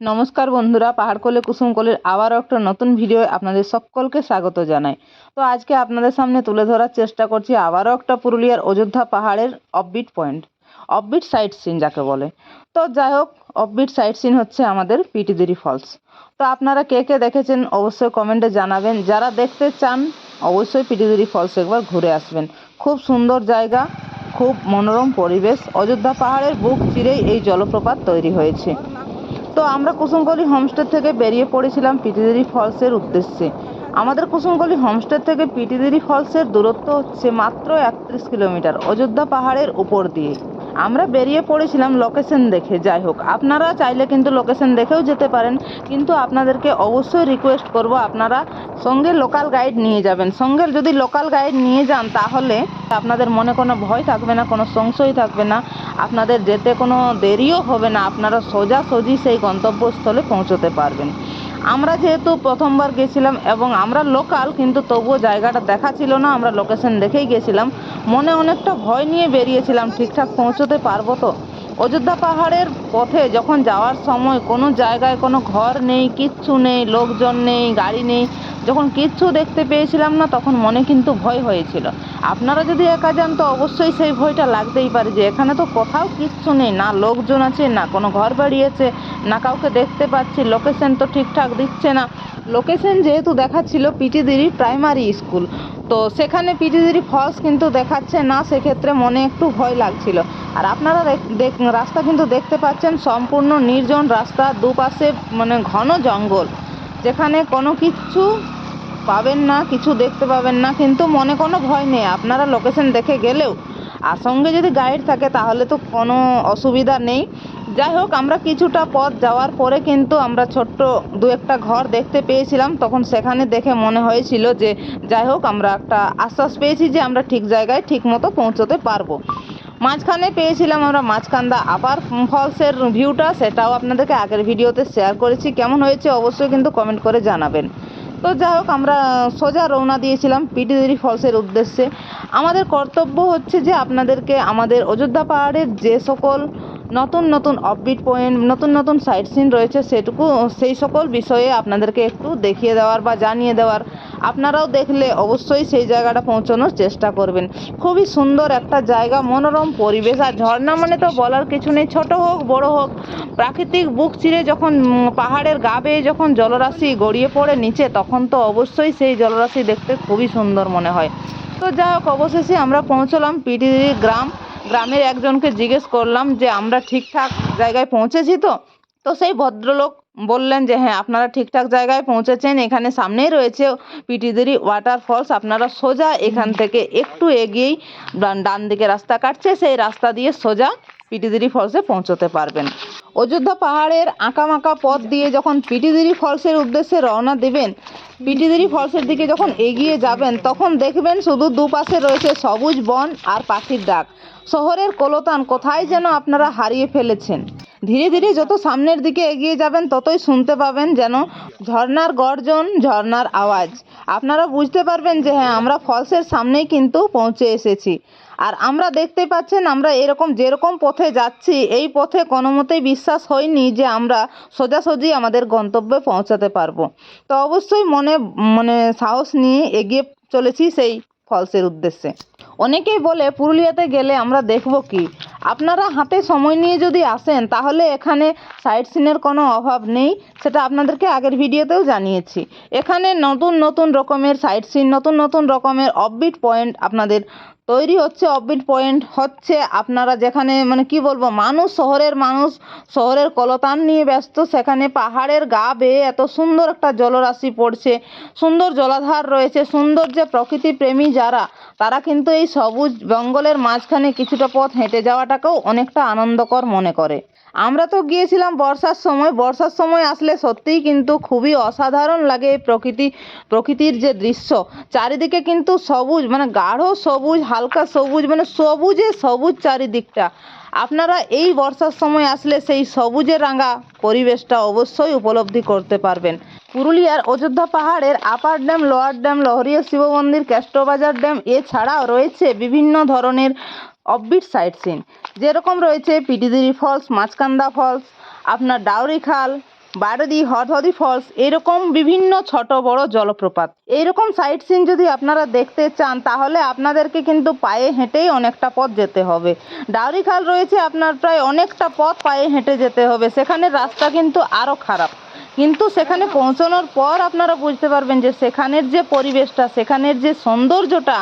নমস্কার বন্ধুরা, পাহাড়কোলে কুসুমকোলের আবারও একটা নতুন ভিডিও আপনাদের সকলকে স্বাগত জানাই। তো আজকে আপনাদের সামনে তুলে ধরার চেষ্টা করছি আবারও একটা পুরুলিয়ার অযোধ্যা পাহাড়ের offbeat point, offbeat sight scene যাকে বলে। তো যাই হোক, অফবিট সাইট সিন হচ্ছে আমাদের পিটিদিরি ফলস। তো আপনারা কে কে দেখেছেন অবশ্যই কমেন্টে জানাবেন। যারা দেখতে চান অবশ্যই পিটিদিরি ফলস একবার ঘুরে আসবেন। খুব সুন্দর জায়গা, খুব মনোরম পরিবেশ। অযোধ্যা পাহাড়ের বুক চিরেই এই জলপ্রপাত তৈরি হয়েছে। তো আমরা কুসুমকলি হোমস্টে থেকে বেরিয়ে পড়েছিলাম পিটিদিরি ফলসের উদ্দেশ্যে। আমাদের কুসুমকলি হোমস্টে থেকে পিটিদিরি ফলসের দূরত্ব হচ্ছে মাত্র 31 কিলোমিটার অযোধ্যা পাহাড়ের উপর দিয়ে। আমরা বেরিয়ে পড়েছিলাম লোকেশন দেখে। যাই হোক, আপনারা চাইলে কিন্তু লোকেশন দেখেও যেতে পারেন, কিন্তু আপনাদেরকে অবশ্যই রিকোয়েস্ট করব আপনারা সঙ্গে লোকাল গাইড নিয়ে যাবেন। সঙ্গে যদি লোকাল গাইড নিয়ে যান তাহলে আপনাদের মনে কোনো ভয় থাকবে না, কোনো সংশয় থাকবে না, আপনাদের যেতে কোনো দেরিও হবে না, আপনারা সোজাসুজি সেই গন্তব্যস্থলে পৌঁছতে পারবেন। আমরা যেহেতু প্রথমবার গেছিলাম এবং আমরা লোকাল, কিন্তু তবুও জায়গাটা দেখা ছিল না, আমরা লোকেশন দেখেই গেছিলাম। মনে অনেকটা ভয় নিয়ে বেরিয়েছিলাম, ঠিকঠাক পৌঁছতে পারবো তো। অযোধ্যা পাহাড়ের পথে যখন যাওয়ার সময় কোনো জায়গায় কোনো ঘর নেই, কিচ্ছু নেই, লোকজন নেই, গাড়ি নেই, যখন কিচ্ছু দেখতে পেয়েছিলাম না তখন মনে কিন্তু ভয় হয়েছিল। আপনারা যদি একা যান তো অবশ্যই সেই ভয়টা লাগতেই পারে যে এখানে তো কোথাও কিচ্ছু নেই, না লোকজন আছে, না কোনো ঘর বাড়ি আছে, না কাউকে দেখতে পাচ্ছি, লোকেশন তো ঠিকঠাক দিচ্ছে না। লোকেশন যেহেতু দেখাচ্ছিল পিটিদিরি প্রাইমারি স্কুল, তো সেখানে পিটিদিরি ফলস কিন্তু দেখাচ্ছে না, সেক্ষেত্রে মনে একটু ভয় লাগছিল। আর আপনারা রাস্তা কিন্তু দেখতে পাচ্ছেন সম্পূর্ণ নির্জন রাস্তা, দুপাশে মানে ঘন জঙ্গল, যেখানে কোনো কিচ্ছু পাবেন না, কিছু দেখতে পাবেন না, কিন্তু মনে কোনো ভয় নেই আপনারা লোকেশন দেখে গেলেও। আর সঙ্গে যদি গাইড থাকে তাহলে তো কোনো অসুবিধা নেই। যাই হোক, আমরা কিছুটা পথ যাওয়ার পরে কিন্তু আমরা ছোট্ট দু একটা ঘর দেখতে পেয়েছিলাম, তখন সেখানে দেখে মনে হয়েছিল যে যাই হোক আমরা একটা আশ্বাস পেয়েছি যে আমরা ঠিক জায়গায় ঠিক মতো পৌঁছতে পারবো। মাঝখানে পেয়েছিলাম আমরা মাঝকান্দা আপার ফলসের ভিউটা, সেটাও আপনাদেরকে আগের ভিডিওতে শেয়ার করেছি। কেমন হয়েছে অবশ্যই কিন্তু কমেন্ট করে জানাবেন। তো যাই হোক, আমরা সোজা রওনা দিয়েছিলাম পিটিদিরি ফলসের উদ্দেশ্যে। আমাদের কর্তব্য হচ্ছে যে আপনাদেরকে আমাদের অযোধ্যা পাহাড়ের যে সকল নতুন নতুন অফবিট পয়েন্ট, নতুন নতুন সাইট সিন রয়েছে সেই সকল বিষয়ে আপনাদেরকে একটু দেখিয়ে দেওয়ার বা জানিয়ে দেওয়ার। আপনারাও দেখলে অবশ্যই সেই জায়গাটা পৌঁছানোর চেষ্টা করবেন। খুবই সুন্দর একটা জায়গা, মনোরম পরিবেশ। আর ঝর্ণা মানে তো বলার কিছু নেই, ছোট হোক বড় হোক, প্রাকৃতিক বুক চিরে যখন পাহাড়ের গা বেয়ে যখন জলরাশি গড়িয়ে পড়ে নিচে, তখন তো অবশ্যই সেই জলরাশি দেখতে খুবই সুন্দর মনে হয়। তো যাই হোক, অবশেষে আমরা পৌঁছলাম পিটিদিরি গ্রামের একজনকে জিজ্ঞেস করলাম যে আমরা ঠিকঠাক জায়গায় পৌঁছেছি তো। তো সেই ভদ্রলোক বললেন যে হ্যাঁ, আপনারা ঠিকঠাক জায়গায় পৌঁছেছেন, এখানে সামনেই রয়েছে পিটিদিরি ওয়াটারফলস। আপনারা সোজা এখান থেকে একটু এগিয়েই ডান দিকে রাস্তা কাটছে, সেই রাস্তা দিয়ে সোজা পিটিদিরি ফলসে পৌঁছতে পারবেন। অযোধ্যা পাহাড়ের আঁকামাঁকা পথ দিয়ে যখন পিটিদিরি ফলসের উদ্দেশ্যে রওনা দেবেন, পিটিদিরি ফলসের দিকে যখন এগিয়ে যাবেন তখন দেখবেন শুধু দুপাশে রয়েছে সবুজ বন আর পাখির ডাক। শহরের কলতান কোথায় যেন আপনারা হারিয়ে ফেলেছেন। ধীরে ধীরে যত সামনের দিকে এগিয়ে যাবেন ততই শুনতে পাবেন যেন ঝর্নার গর্জন, ঝর্নার আওয়াজ। আপনারা বুঝতে পারবেন যে হ্যাঁ, আমরা ফলসের সামনেই কিন্তু পৌঁছে এসেছি। আর আমরা দেখতে পাচ্ছেন আমরা এরকম যেরকম পথে যাচ্ছি, এই পথে কোনো মতেই বিশ্বাস হয়নি যে আমরা সোজাসুজি আমাদের গন্তব্যে পৌঁছাতে পারবো। তো অবশ্যই মনে সাহস নিয়ে এগিয়ে চলেছি সেই ফলসের উদ্দেশ্যে। অনেকেই বলে পুরুলিয়াতে গেলে আমরা দেখব কি। আপনারা হাতে সময় নিয়ে যদি আসেন তাহলে এখানে সাইট সিনের কোনো অভাব নেই, সেটা আপনাদেরকে আগের ভিডিওতেও জানিয়েছি। এখানে নতুন নতুন রকমের সাইট সিন, নতুন নতুন রকমের অফবিট পয়েন্ট আপনাদের তৈরি হচ্ছে। অফবিট পয়েন্ট হচ্ছে আপনারা যেখানে মানে কি বলবো, মানুষ শহরের কলতান নিয়ে ব্যস্ত, সেখানে পাহাড়ের গা বেয়ে এত সুন্দর একটা জলরাশি পড়ছে, সুন্দর জলাধার রয়েছে, সুন্দর যে প্রকৃতি প্রেমী যারা, তারা কিন্তু এই সবুজ জঙ্গলের মাঝখানে কিছুটা পথ হেঁটে যাওয়াটাকেও অনেকটা আনন্দকর মনে করে। আমরা তো গিয়েছিলাম বর্ষার সময় আসলে সত্যিই কিন্তু খুবই অসাধারণ লাগে এই প্রকৃতির যে দৃশ্য। চারিদিকে কিন্তু সবুজ, মানে গাঢ় সবুজ, হালকা সবুজ, মানে সবুজে সবুজ চারিদিকটা। আপনারা এই বর্ষার সময় আসলে সেই সবুজে রাঙা পরিবেশটা অবশ্যই উপলব্ধি করতে পারবেন। পুরুলিয়ার অযোধ্যা পাহাড়ের upper dam, lower dam, Lahariya Shiv Mandir, Keshtobazar dam এছাড়াও রয়েছে বিভিন্ন ধরনের অফবিট সাইট সিন, যেরকম রয়েছে পিটিদিরি ফলস, মাঝকান্দা ফলস, আপনার ডাউরি খাল, বারদি, হরহরি ফলস, এরকম বিভিন্ন ছোট বড় জলপ্রপাত। এইরকম সাইট সিন যদি আপনারা দেখতে চান তাহলে আপনাদেরকে কিন্তু পায়ে হেঁটেই অনেকটা পথ যেতে হবে। ডাউরিখাল রয়েছে আপনার প্রায় অনেকটা পথ পায়ে হেঁটে যেতে হবে, সেখানে রাস্তা কিন্তু আরও খারাপ। কিন্তু সেখানে পৌঁছানোর পর আপনারা বুঝতে পারবেন যে সেখানের যে পরিবেশটা, সেখানের যে সৌন্দর্যটা,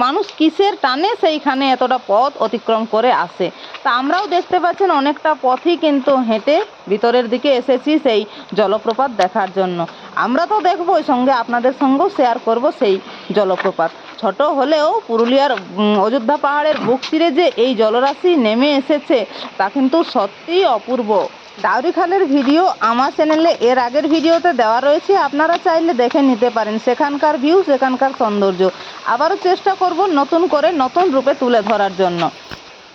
মানুষ কিসের টানে সেইখানে এতটা পথ অতিক্রম করে আসে। তা আমরাও দেখতে পাচ্ছেন অনেকটা পথই কিন্তু হেঁটে ভিতরের দিকে এসেছি সেই জলপ্রপাত দেখার জন্য। আমরা তো দেখবই, সঙ্গে আপনাদের সঙ্গেও শেয়ার করব সেই জলপ্রপাত। ছোট হলেও পুরুলিয়ার অযোধ্যা পাহাড়ের বুক চিরে যে এই জলরাশি নেমে এসেছে তা কিন্তু সত্যিই অপূর্ব। ডাউরিখালের ভিডিও আমার চ্যানেলে এর আগের ভিডিওতে দেওয়া রয়েছে, আপনারা চাইলে দেখে নিতে পারেন সেখানকার ভিউ, সেখানকার সৌন্দর্য। আবারও চেষ্টা করব নতুন করে নতুন রূপে তুলে ধরার জন্য।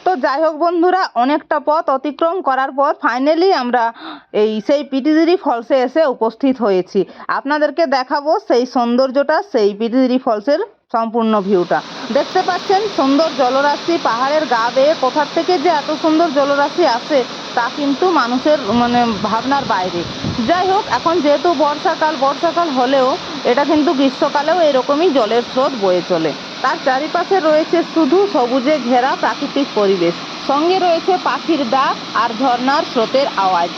তো যাই হোক বন্ধুরা, অনেকটা পথ অতিক্রম করার পর ফাইনালি আমরা সেই পিটিদিরি ফলসে এসে উপস্থিত হয়েছি। আপনাদেরকে দেখাবো সেই সৌন্দর্যটা, সেই পিটিদিরি ফলসের সম্পূর্ণ ভিউটা। দেখতে পাচ্ছেন সুন্দর জলরাশি, পাহাড়ের গা বেয়ে কোথার থেকে যে এত সুন্দর জলরাশি আসে তা কিন্তু মানুষের ভাবনার বাইরে। যাই হোক, এখন যেহেতু বর্ষাকাল হলেও এটা কিন্তু গ্রীষ্মকালেও এরকমই জলের স্রোত বয়ে চলে। তার চারিপাশে রয়েছে শুধু সবুজে ঘেরা প্রাকৃতিক পরিবেশ, সঙ্গে রয়েছে পাখির ডাক আর ঝর্ণার স্রোতের আওয়াজ।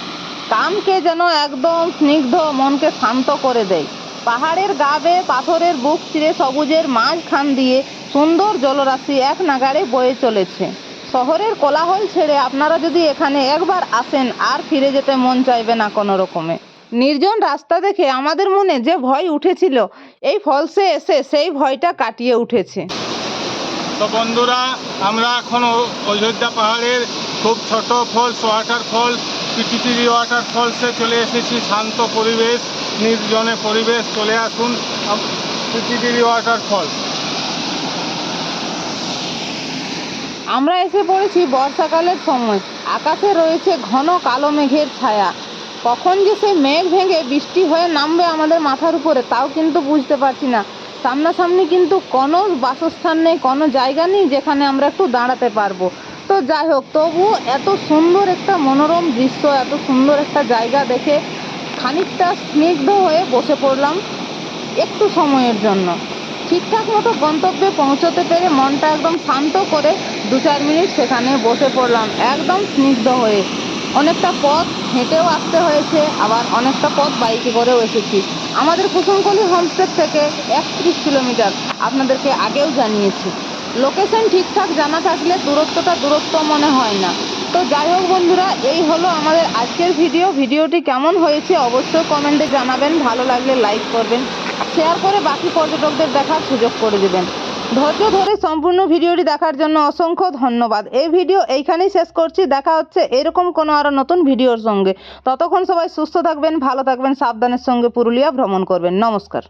কানকে যেন একদম স্নিগ্ধ, মনকে শান্ত করে দেয়। পাহাড়ের গা বেয়ে পাথরের বুক চিরে সবুজের মাঝখান দিয়ে সুন্দর জলরাশি এক নাগাড়ে বয়ে চলেছে। শহরের কোলাহল ছেড়ে আপনারা যদি এখানে একবার আসেন আর ফিরে যেতে মন চাইবে না কোনো রকমে। নির্জন রাস্তা দেখে আমাদের মনে যে ভয় উঠেছিল, এই ফলসে এসে সেই ভয়টা কাটিয়ে উঠেছে। তো বন্ধুরা, আমরা এখন অযোধ্যা পাহাড়ের খুব ছোট ফলস, ওয়াটারফলস, পিটিপিরি ওয়াটারফলসে চলে এসেছি। শান্ত পরিবেশ, নির্জনে পরিবেশ। চলে আসুন পিটিপিরি ওয়াটারফলস। আমরা এসে পড়েছি বর্ষাকালের সময়। আকাশে রয়েছে ঘন কালো মেঘের ছায়া। কখন যে সেই মেঘ ভেঙে বৃষ্টি হয়ে নামবে আমাদের মাথার উপরে তাও কিন্তু বুঝতে পারছি না। সামনাসামনি কিন্তু কোনো বাসস্থান নেই, কোনো জায়গা নেই যেখানে আমরা একটু দাঁড়াতে পারবো। তো যাই হোক, তবুও এত সুন্দর একটা মনোরম দৃশ্য, এত সুন্দর একটা জায়গা দেখে খানিকটা স্নিগ্ধ হয়ে বসে পড়লাম একটু সময়ের জন্য। ঠিকঠাক মতো গন্তব্যে পৌঁছতে পেরে মনটা একদম শান্ত করে 2-4 মিনিট সেখানে বসে পড়লাম একদম স্নিগ্ধ হয়ে। অনেকটা পথ হেঁটেও আসতে হয়েছে, আবার অনেকটা পথ বাইকে করেও এসেছি। আমাদের কুসুমকলি হোমস্টে থেকে 31 কিলোমিটার, আপনাদেরকে আগেও জানিয়েছি। লোকেশন ঠিকঠাক জানা থাকলে দূরত্ব মনে হয় না। তো যাই হোক বন্ধুরা, এই হলো আমাদের আজকের ভিডিওটি কেমন হয়েছে অবশ্যই কমেন্টে জানাবেন। ভালো লাগলে লাইক করবেন, শেয়ার করে বাকি পর্যটকদের দেখার সুযোগ করে দেবেন। ধৈর্য ধরে সম্পূর্ণ ভিডিওটি দেখার জন্য অসংখ্য ধন্যবাদ। এই ভিডিও এইখানেই শেষ করছি। দেখা হচ্ছে এরকম কোনো আরও নতুন ভিডিওর সঙ্গে। ততক্ষণ সবাই সুস্থ থাকবেন, ভালো থাকবেন, সাবধানের সঙ্গে পুরুলিয়া ভ্রমণ করবেন। নমস্কার।